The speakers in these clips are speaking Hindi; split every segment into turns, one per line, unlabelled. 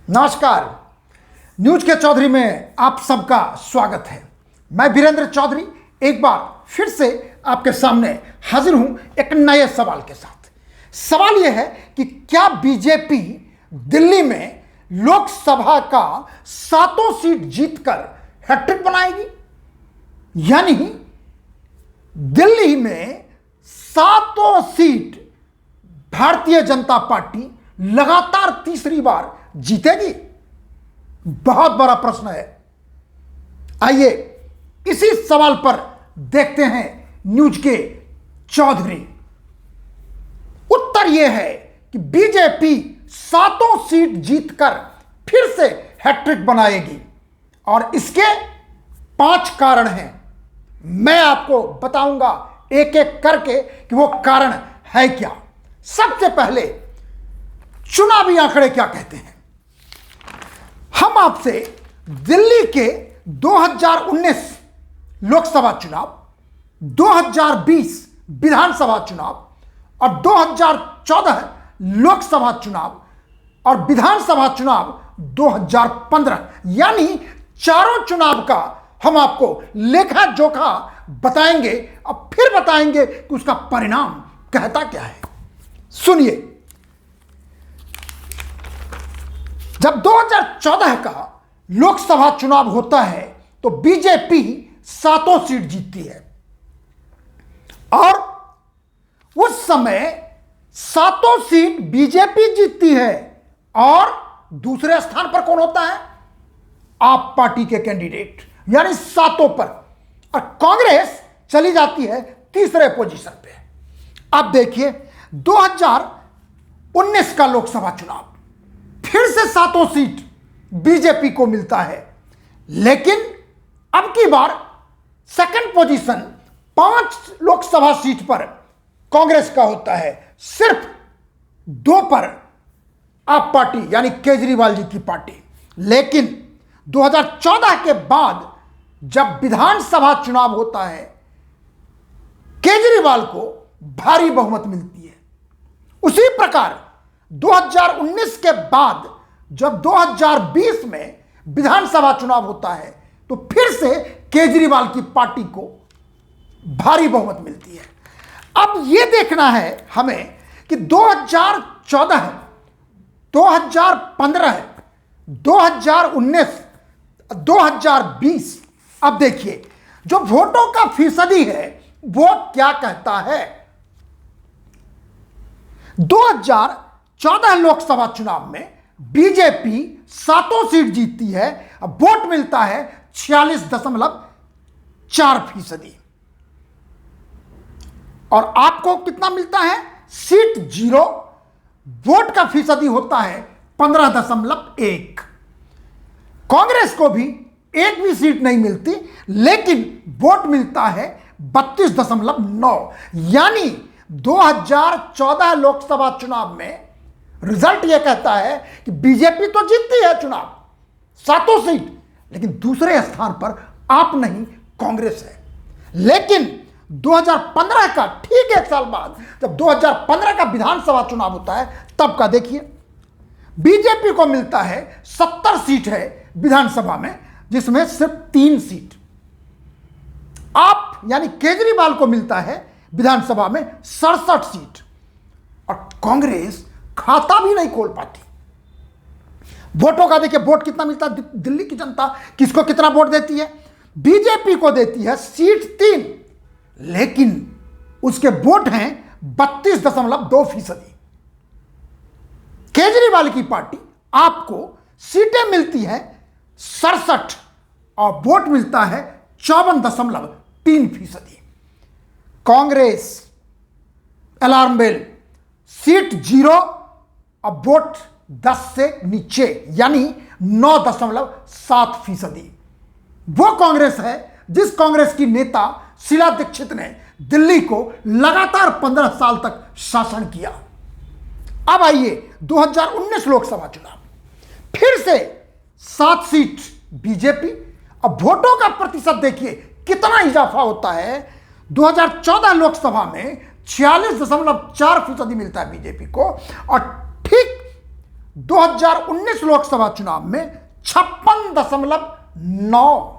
नमस्कार। न्यूज के चौधरी में आप सबका स्वागत है। मैं वीरेंद्र चौधरी एक बार फिर से आपके सामने हाजिर हूं एक नए सवाल के साथ। सवाल यह है कि क्या बीजेपी दिल्ली में लोकसभा का 7 सीट जीतकर हैट्रिक बनाएगी? यानी दिल्ली में 7 सीट भारतीय जनता पार्टी लगातार तीसरी बार जीतेगी? बहुत बड़ा प्रश्न है। आइए इसी सवाल पर देखते हैं न्यूज के चौधरी। उत्तर यह है कि बीजेपी 7 सीट जीतकर फिर से हैट्रिक बनाएगी और इसके 5 कारण हैं। मैं आपको बताऊंगा एक एक करके कि वो कारण है क्या। सबसे पहले चुनावी आंकड़े क्या कहते हैं। हम आपसे दिल्ली के 2019 लोकसभा चुनाव, 2020 विधानसभा चुनाव और 2014 लोकसभा चुनाव और विधानसभा चुनाव 2015 यानी चारों चुनाव का हम आपको लेखा जोखा बताएंगे और फिर बताएंगे कि उसका परिणाम कहता क्या है। सुनिए, जब 2014 का लोकसभा चुनाव होता है तो बीजेपी 7 सीट जीतती है और उस समय 7 सीट बीजेपी जीतती है और दूसरे स्थान पर कौन होता है? आप पार्टी के कैंडिडेट, यानी 7 पर, और कांग्रेस चली जाती है तीसरे पोजीशन पे। अब देखिए 2019 का लोकसभा चुनाव, फिर से 7 सीट बीजेपी को मिलता है, लेकिन अब की बार सेकंड पोजीशन 5 लोकसभा सीट पर कांग्रेस का होता है, सिर्फ 2 पर आप पार्टी यानी केजरीवाल जी की पार्टी। लेकिन 2014 के बाद जब विधानसभा चुनाव होता है, केजरीवाल को भारी बहुमत मिलती है। उसी प्रकार 2019 के बाद जब 2020 में विधानसभा चुनाव होता है तो फिर से केजरीवाल की पार्टी को भारी बहुमत मिलती है। अब यह देखना है हमें कि 2014, 2015, 2019, 2020, अब देखिए जो वोटों का फीसदी है वो क्या कहता है। 2014 लोकसभा चुनाव में बीजेपी 7 सीट जीतती है, वोट मिलता है 46.4%। और आपको कितना मिलता है? सीट 0, वोट का फीसदी होता है 15.1। कांग्रेस को भी एक भी सीट नहीं मिलती, लेकिन वोट मिलता है 32.9। यानी 2014 लोकसभा चुनाव में रिजल्ट यह कहता है कि बीजेपी तो जीतती है चुनाव 7 सीट, लेकिन दूसरे स्थान पर आप नहीं, कांग्रेस है। लेकिन 2015 का ठीक 1 साल बाद जब 2015 का विधानसभा चुनाव होता है, तब का देखिए बीजेपी को मिलता है 70 सीट है विधानसभा में, जिसमें सिर्फ 3 सीट आप यानी केजरीवाल को मिलता है विधानसभा में 67 सीट, और कांग्रेस खाता भी नहीं खोल पाती। वोटों का देखिए, वोट कितना मिलता है? दिल्ली की जनता किसको कितना वोट देती है? बीजेपी को देती है सीट 3, लेकिन उसके वोट हैं 32.2%। केजरीवाल की पार्टी आपको सीटें मिलती है 67 और वोट मिलता है 54.3%। कांग्रेस अलार्म बेल, सीट 0 और वोट 10 से नीचे यानी 9.7%। वो कांग्रेस है जिस कांग्रेस की नेता शीला दीक्षित ने दिल्ली को लगातार 15 साल तक शासन किया। अब आइए 2019 लोकसभा चुनाव, फिर से 7 सीट बीजेपी। अब वोटों का प्रतिशत देखिए कितना इजाफा होता है। 2014 लोकसभा में 46.4% मिलता है बीजेपी को, और ठीक 2019 लोकसभा चुनाव में 56.9,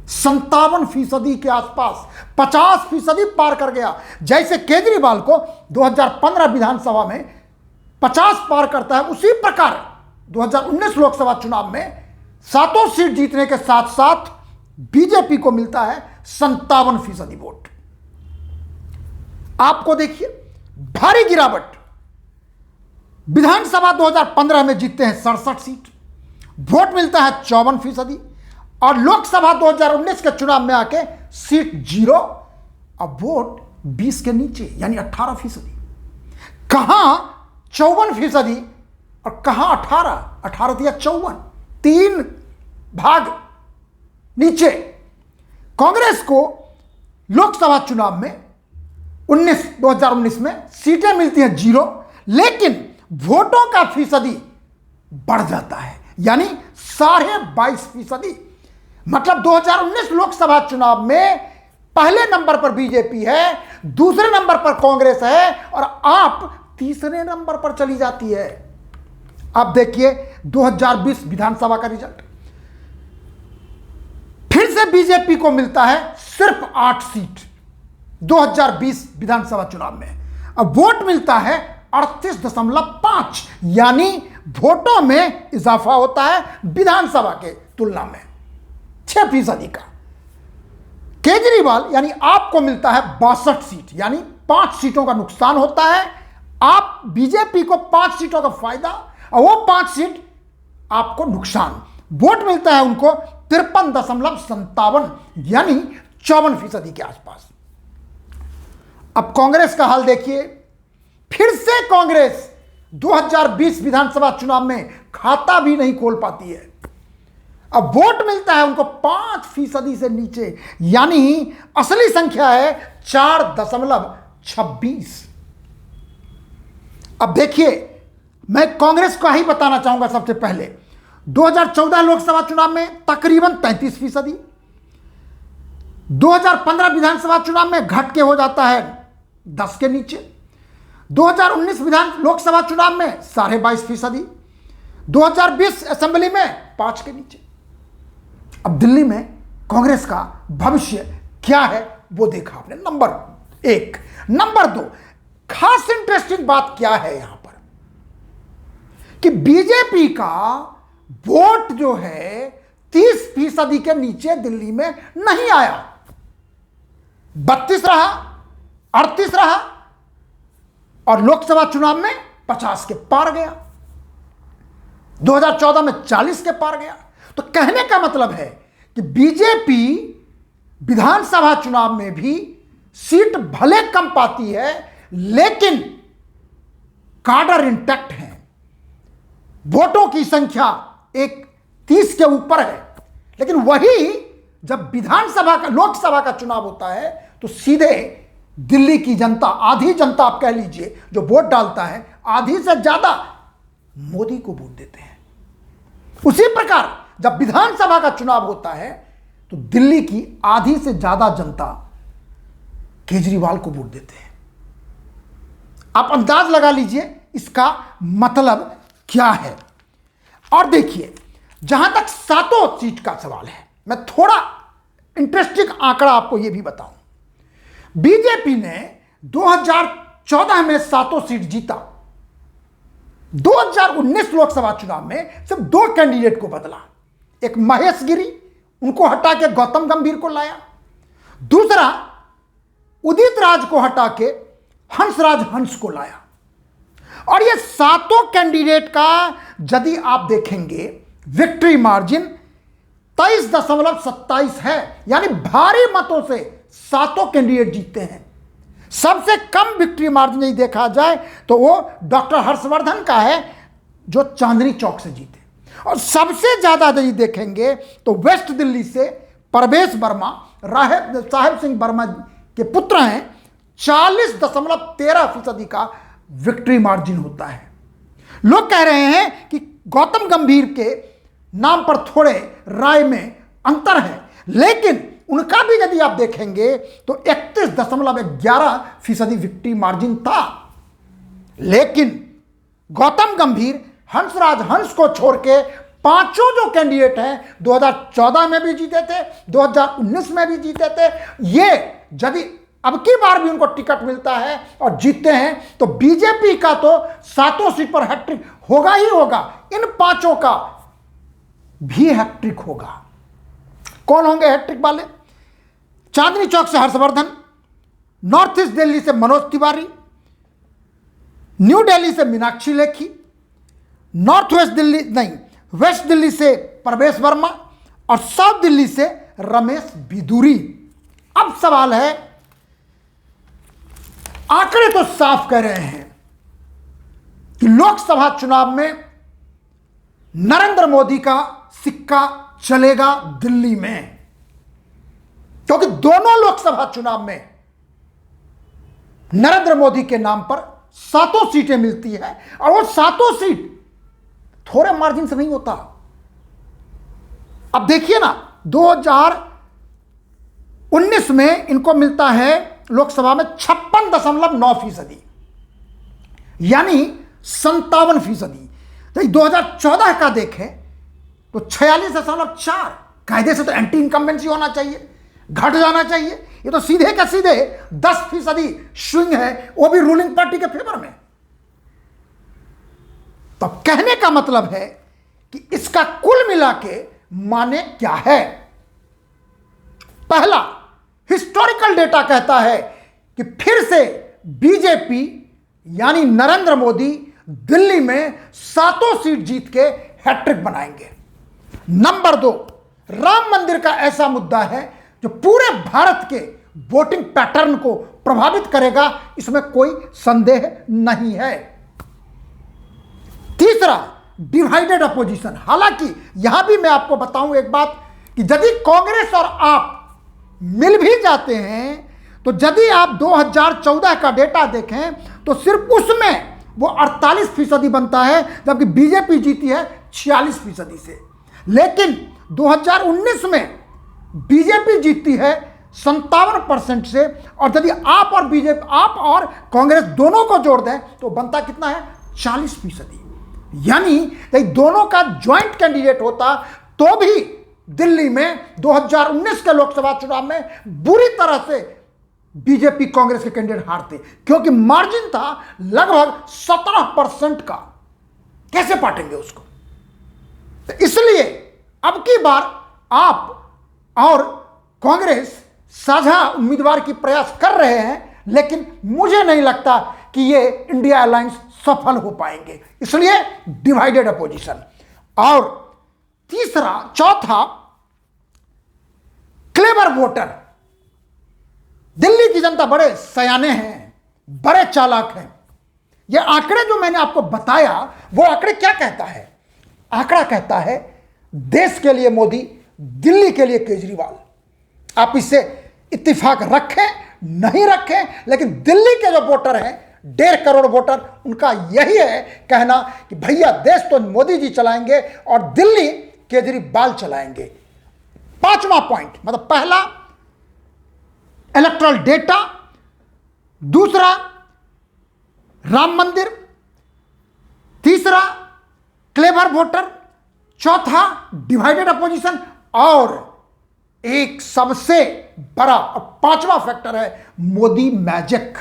57% के आसपास, 50% पार कर गया। जैसे केजरीवाल को 2015 विधानसभा में 50 पार करता है, उसी प्रकार 2019 लोकसभा चुनाव में 7 सीट जीतने के साथ साथ बीजेपी को मिलता है 57% वोट। आपको देखिए भारी गिरावट, विधानसभा 2015 में जीतते हैं 67 सीट, वोट मिलता है 54%, और लोकसभा 2019 के चुनाव में आके सीट 0, अब वोट 20 के नीचे यानी 18%। कहां 54% और कहां 18 या 54, 3 भाग नीचे। कांग्रेस को लोकसभा चुनाव में 2019 में सीटें मिलती हैं 0, लेकिन वोटों का फीसदी बढ़ जाता है यानी 22.5%। मतलब 2019 लोकसभा चुनाव में पहले नंबर पर बीजेपी है, दूसरे नंबर पर कांग्रेस है, और आप तीसरे नंबर पर चली जाती है। अब देखिए 2020 विधानसभा का रिजल्ट, फिर से बीजेपी को मिलता है सिर्फ 8 सीट 2020 विधानसभा चुनाव में। अब वोट मिलता है 38.5, यानी वोटों में इजाफा होता है विधानसभा के तुलना में 6% का। केजरीवाल यानी आपको मिलता है 62 सीट, यानी 5 सीटों का नुकसान होता है। आप बीजेपी को 5 सीटों का फायदा और वो 5 सीट आपको नुकसान। वोट मिलता है उनको 53.57, यानी 54% के आसपास। अब कांग्रेस का हाल देखिए, फिर से कांग्रेस 2020 विधानसभा चुनाव में खाता भी नहीं खोल पाती है। अब वोट मिलता है उनको 5% से नीचे, यानी असली संख्या है 4.26। अब देखिए मैं कांग्रेस का ही बताना चाहूंगा। सबसे पहले 2014 लोकसभा चुनाव में तकरीबन 33%, 2015 विधानसभा चुनाव में घट के हो जाता है 10 के नीचे, 2019 लोकसभा चुनाव में 22.5%, 2020 असेंबली में 5 के नीचे। अब दिल्ली में कांग्रेस का भविष्य क्या है वो देखा आपने, नंबर 1। नंबर 2, खास इंटरेस्टिंग बात क्या है यहां पर कि बीजेपी का वोट जो है 30% के नीचे दिल्ली में नहीं आया, 32 रहा, 38 रहा, और लोकसभा चुनाव में 50 के पार गया, 2014 में 40 के पार गया। तो कहने का मतलब है कि बीजेपी विधानसभा चुनाव में भी सीट भले कम पाती है, लेकिन काडर इंटैक्ट है, वोटों की संख्या 30 के ऊपर है। लेकिन वही जब विधानसभा का लोकसभा का चुनाव होता है तो सीधे दिल्ली की जनता, आधी जनता आप कह लीजिए जो वोट डालता है, आधी से ज्यादा मोदी को वोट देते हैं। उसी प्रकार जब विधानसभा का चुनाव होता है तो दिल्ली की आधी से ज्यादा जनता केजरीवाल को वोट देते हैं। आप अंदाज लगा लीजिए इसका मतलब क्या है। और देखिए जहां तक 7 सीट का सवाल है, मैं थोड़ा इंटरेस्टिंग आंकड़ा आपको यह भी बताऊं। बीजेपी ने 2014 में 7 सीट जीता, 2019 लोकसभा चुनाव में सिर्फ 2 कैंडिडेट को बदला, एक महेश गिरी, उनको हटा के गौतम गंभीर को लाया, दूसरा उदित राज को हटा के हंसराज हंस को लाया। और ये 7 कैंडिडेट का यदि आप देखेंगे विक्ट्री मार्जिन 23.27 है, यानी भारी मतों से 7 कैंडिडेट जीतते हैं। सबसे कम विक्ट्री मार्जिन यदि देखा जाए तो वो डॉक्टर हर्षवर्धन का है जो चांदनी चौक से जीते, और सबसे ज्यादा यदि देखेंगे तो वेस्ट दिल्ली से परवेश वर्मा, साहेब सिंह वर्मा के पुत्र हैं, 40.13% का विक्ट्री मार्जिन होता है। लोग कह रहे हैं कि गौतम गंभीर के नाम पर थोड़े राय में अंतर है, लेकिन उनका भी यदि आप देखेंगे तो 31.11% विक्ट्री मार्जिन था। लेकिन गौतम गंभीर, हंसराज हंस को छोड़ के पांचों जो कैंडिडेट हैं 2014 में भी जीते थे, 2019 में भी जीते थे। ये यदि अब की बार भी उनको टिकट मिलता है और जीतते हैं तो बीजेपी का तो 7 सीट पर हैट्रिक होगा ही होगा, इन पांचों का भी हैट्रिक होगा। कौन होंगे हैट्रिक वाले? चांदनी चौक से हर्षवर्धन, नॉर्थ ईस्ट दिल्ली से मनोज तिवारी, न्यू दिल्ली से मीनाक्षी लेखी, नॉर्थ वेस्ट दिल्ली नहीं वेस्ट दिल्ली से प्रवेश वर्मा और साउथ दिल्ली से रमेश बिदूरी। अब सवाल है, आंकड़े तो साफ कह रहे हैं कि लोकसभा चुनाव में नरेंद्र मोदी का सिक्का चलेगा दिल्ली में, क्योंकि दोनों लोकसभा चुनाव में नरेंद्र मोदी के नाम पर 7 सीटें मिलती है और वो 7 सीट थोड़े मार्जिन से नहीं होता। अब देखिए ना, 2019 में इनको मिलता है लोकसभा में 56.9%, यानी 57%। तो 2014 का देखें तो 46.4। कायदे से तो एंटी इनकम्बेंसी होना चाहिए, घट जाना चाहिए। ये तो सीधे का सीधे 10% स्विंग है, वो भी रूलिंग पार्टी के फेवर में। तो कहने का मतलब है कि इसका कुल मिला के माने क्या है? पहला, हिस्टोरिकल डेटा कहता है कि फिर से बीजेपी यानी नरेंद्र मोदी दिल्ली में 7 सीट जीत के हैट्रिक बनाएंगे। नंबर 2, राम मंदिर का ऐसा मुद्दा है जो पूरे भारत के वोटिंग पैटर्न को प्रभावित करेगा, इसमें कोई संदेह नहीं है। तीसरा, डिवाइडेड अपोजिशन। हालांकि यहां भी मैं आपको बताऊं एक बात कि यदि कांग्रेस और आप मिल भी जाते हैं तो यदि आप 2014 का डेटा देखें तो सिर्फ उसमें वो 48% बनता है, जबकि बीजेपी जीती है 46% से। लेकिन 2019 में बीजेपी जीतती है 57% से, और यदि आप और कांग्रेस दोनों को जोड़ दें तो बनता कितना है? 40%। यानी दोनों का ज्वाइंट कैंडिडेट होता तो भी दिल्ली में 2019 के लोकसभा चुनाव में बुरी तरह से बीजेपी कांग्रेस के कैंडिडेट हारते, क्योंकि मार्जिन था लगभग 17% का। कैसे पाटेंगे उसको? तो इसलिए अब की बार आप और कांग्रेस साझा उम्मीदवार की प्रयास कर रहे हैं, लेकिन मुझे नहीं लगता कि ये इंडिया अलायंस सफल हो पाएंगे, इसलिए डिवाइडेड अपोजिशन। और चौथा, क्लेवर वोटर। दिल्ली की जनता बड़े सयाने हैं, बड़े चालाक हैं। ये आंकड़े जो मैंने आपको बताया, वो आंकड़े क्या कहता है? आंकड़ा कहता है देश के लिए मोदी, दिल्ली के लिए केजरीवाल। आप इससे इत्तेफाक रखें नहीं रखें, लेकिन दिल्ली के जो वोटर हैं 1.5 करोड़ वोटर, उनका यही है कहना कि भैया देश तो मोदी जी चलाएंगे और दिल्ली केजरीवाल चलाएंगे। 5वां पॉइंट, मतलब पहला इलेक्टोरल डेटा, दूसरा राम मंदिर, तीसरा क्लेवर वोटर, चौथा डिवाइडेड अपोजिशन, और एक सबसे बड़ा और 5वां फैक्टर है मोदी मैजिक।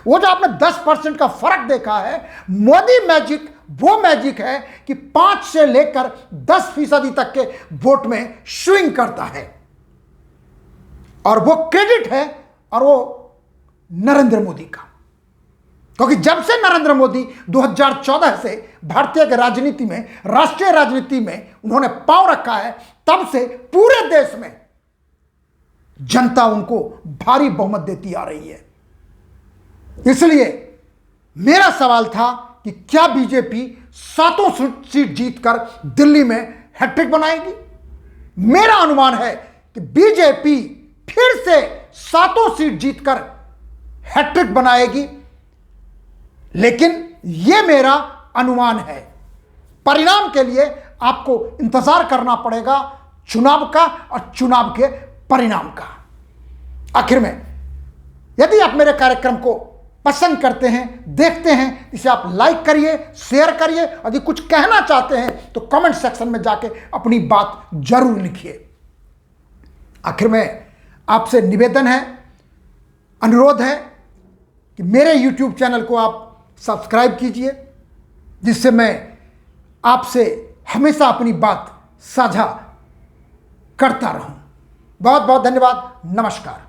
वो जो आपने 10% का फर्क देखा है, मोदी मैजिक वो मैजिक है कि 5 से लेकर 10% तक के वोट में स्विंग करता है, और वो क्रेडिट है और वो नरेंद्र मोदी का। क्योंकि जब से नरेंद्र मोदी 2014 से भारतीय राजनीति में, राष्ट्रीय राजनीति में उन्होंने पांव रखा है, तब से पूरे देश में जनता उनको भारी बहुमत देती आ रही है। इसलिए मेरा सवाल था कि क्या बीजेपी 7 सीट जीतकर दिल्ली में हैट्रिक बनाएगी? मेरा अनुमान है कि बीजेपी फिर से 7 सीट जीतकर हैट्रिक बनाएगी, लेकिन यह मेरा अनुमान है। परिणाम के लिए आपको इंतजार करना पड़ेगा चुनाव का और चुनाव के परिणाम का। आखिर में यदि आप मेरे कार्यक्रम को पसंद करते हैं, देखते हैं, इसे आप लाइक करिए, शेयर करिए। यदि कुछ कहना चाहते हैं तो कमेंट सेक्शन में जाके अपनी बात जरूर लिखिए। आखिर में आपसे निवेदन है, अनुरोध है कि मेरे YouTube चैनल को आप सब्सक्राइब कीजिए, जिससे मैं आपसे हमेशा अपनी बात साझा करता रहूं। बहुत बहुत धन्यवाद। नमस्कार।